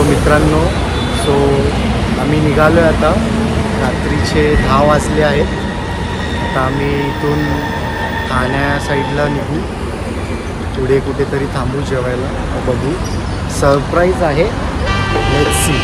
मित्रांनो, सो आम्ही निघालो आहे आता. रात्रीचे 10 वाजले आहेत. आता आम्ही इथून ठाण्या साईडला निघू. पुढे कुठेतरी थांबू जेवायला. बघू, सरप्राईज आहे. Let's see.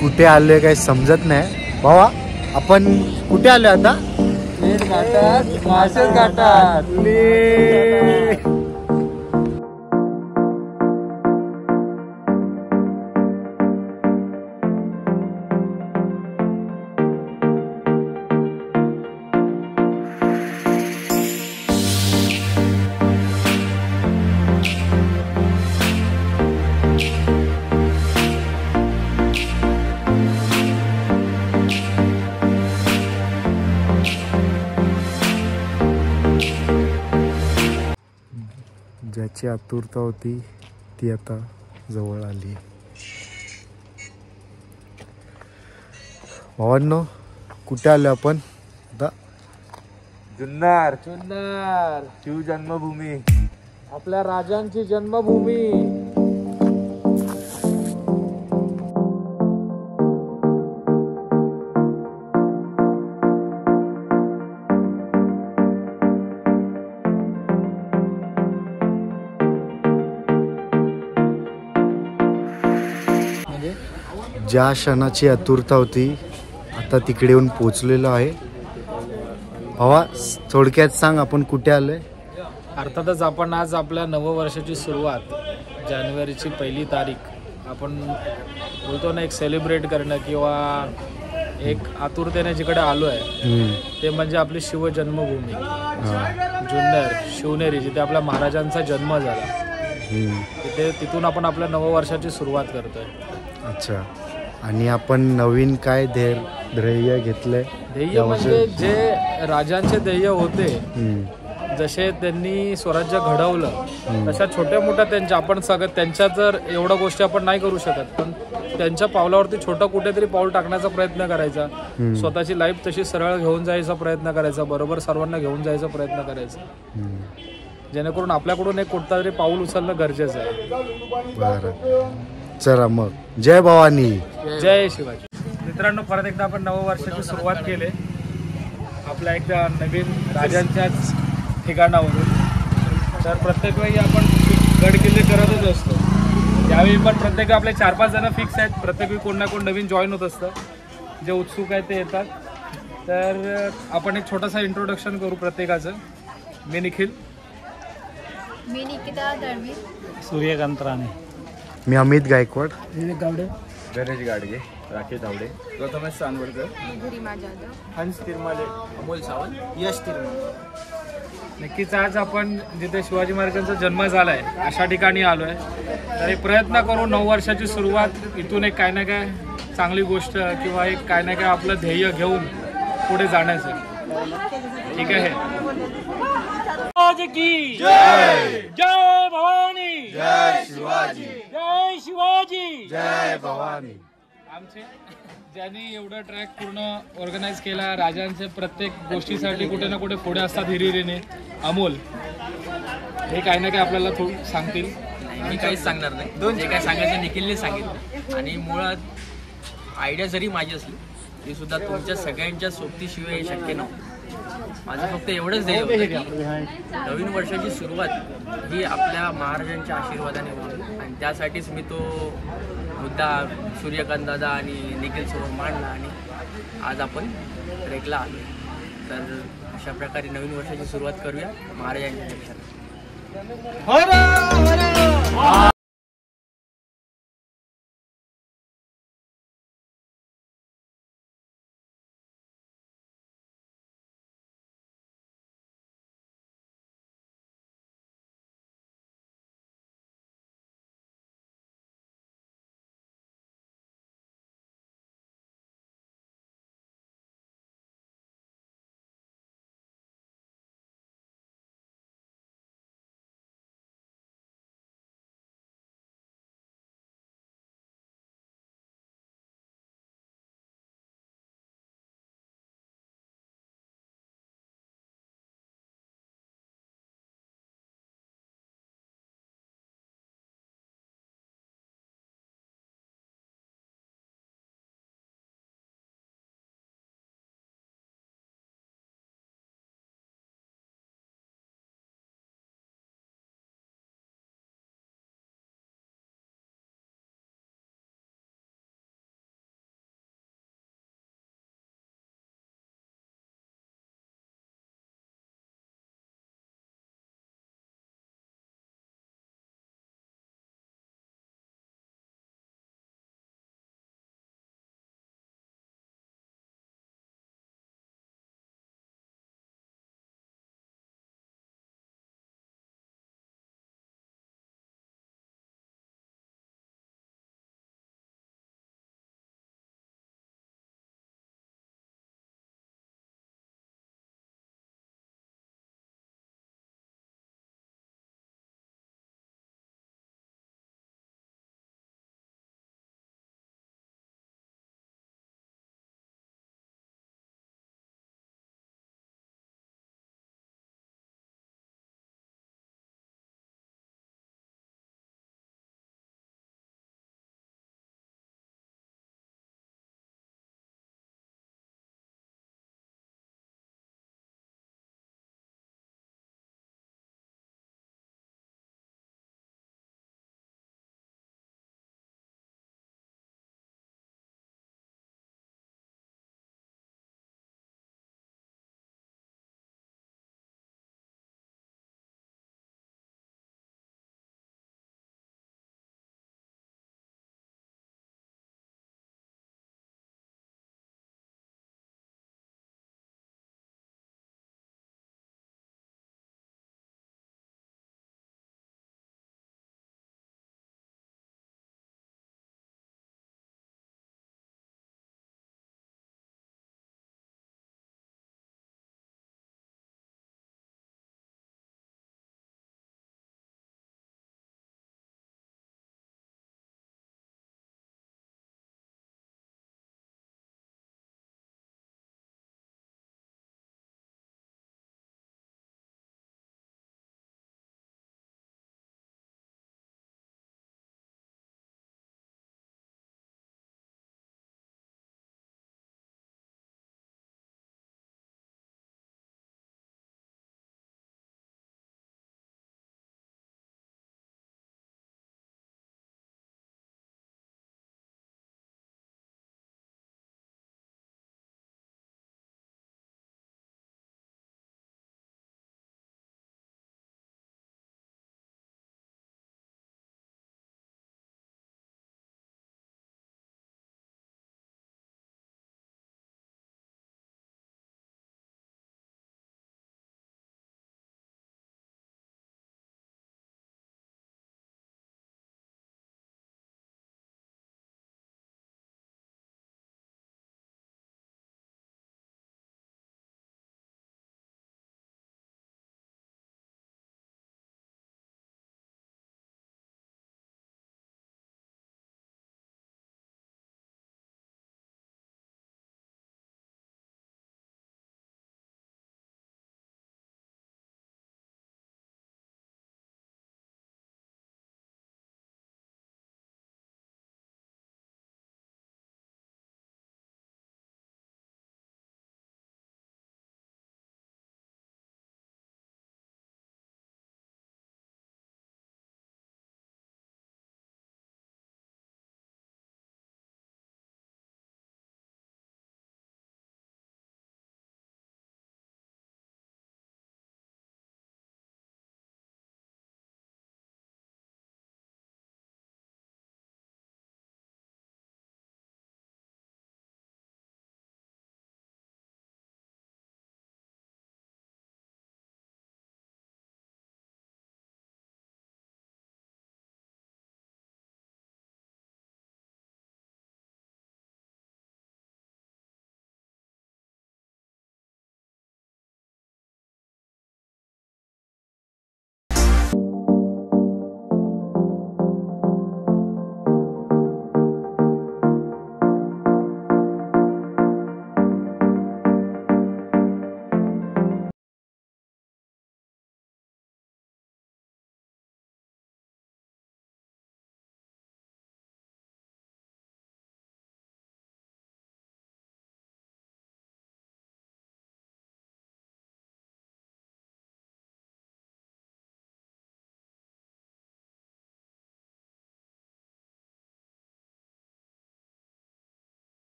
कुठे आलोय काही समजत नाही. भावा, आपण कुठे आलोय आता? मासेच घाटात. ज्याची आतुरता होती ती आता जवळ आली. भावांनो, कुठे आलो आपण आता? जुन्नर शिवजन्मभूमी, आपल्या राजांची जन्मभूमी. ज्या क्षणाची आतुरता होती आता तिकडे येऊन पोचलेलो आहे. भावा, थोडक्यात सांग आपण कुठे आलोय? अर्थातच आपण आज आपल्या नववर्षाची सुरुवात, जानेवारीची 1 तारीख, आपण बोलतो ना, एक सेलिब्रेट करणं किंवा एक आतुरतेने जिकडे आलो आहे ते म्हणजे आपली शिवजन्मभूमी जुन्नर शिवनेरी, जिथे आपल्या महाराजांचा जन्म झाला. तिथून आपण आपल्या नववर्षाची सुरुवात करतोय. अच्छा. आणि आपण नवीन काय ध्येय घेतलंय? ध्येय म्हणजे जे राजांचे ध्येय होते, जसे त्यांनी स्वराज्य घडवलं, तशा छोट्या मोठ्या त्यांच्या, आपण सगळं त्यांच्या जर एवढ्या गोष्टी आपण नाही करू शकत, पण त्यांच्या पावलावरती छोटं कुठेतरी पाऊल टाकण्याचा प्रयत्न करायचा. स्वतःची लाईफ तशी सरळ घेऊन जायचा प्रयत्न करायचा, बरोबर सर्वांना घेऊन जायचा प्रयत्न करायचा, जेणेकरून आपल्याकडून एक कुठला तरी पाऊल उचलणं गरजेचं आहे. बरं, चला मग. जय भवानी, जय शिवाजी. मित्रांनो, परत एकदा आपण नववर्षाची सुरुवात केली आपल्या एकदा नवीन राजांच्याच ठिकाणावरून. तर प्रत्येक वेळी आपण गड किल्ले करतच असतो. यावेळी पण प्रत्येक आपले 4-5 जण फिक्स आहेत. प्रत्येक वेळी कोण ना कोण नवीन जॉईन होत असतं. जे उत्सुक आहेत ते येतात. तर आपण एक छोटासा इंट्रोडक्शन करू प्रत्येकाचं. मी निखिल. मी निकिता दळवी. सूर्यकांत राणे. मी अमित गायकवाड. गावडे. गणेश गाडगे. राकेश धावडे. प्रथमेश सानवडकर. गरिमा जाधव. हंस तिरमाले. अमोल सावंत. यश तिरमाले. नक्कीच आज आपण जिथे शिवाजी महाराजांचा जन्म झाला आहे अशा ठिकाणी आलो आहे. तर एक प्रयत्न करू नववर्षाची सुरुवात इथून एक काय ना काय चांगली गोष्ट किंवा एक काय ना काय आपलं ध्येय घेऊन पुढे जाण्याचं. ठीक आहे. की जय. जय भवानी. जय शिवाजी. जय शिवाजी. जय भवानी. आमचे ज्यांनी एवढा ट्रॅक पूर्ण ऑर्गनाईज केला, राजांचे प्रत्येक गोष्टीसाठी कुठे ना कुठे पुढे असतात हिरिरीने, अमोल, हे काही ना काही आपल्याला थोडं सांगतील. मी काहीच सांगणार नाही. जे काय सांगायचं निखिलने सांगितलं. आणि मुळात आयडिया जरी माझी असली ती सुद्धा तुमच्या सगळ्यांच्या सोबतीशिवाय हे शक्य नव्हतं. माझं फक्त एवढंच ध्येय होतं की नवीन वर्षाची सुरुवात ही आपल्या महाराजांच्या आशीर्वादाने होती. आणि त्यासाठीच मी तो मुद्दा सूर्यकांत दादा आणि निखिल सोबत मांडला आणि आज आपण ट्रेकला आलो. तर अशा प्रकारे नवीन वर्षाची सुरुवात करूया महाराजांच्या.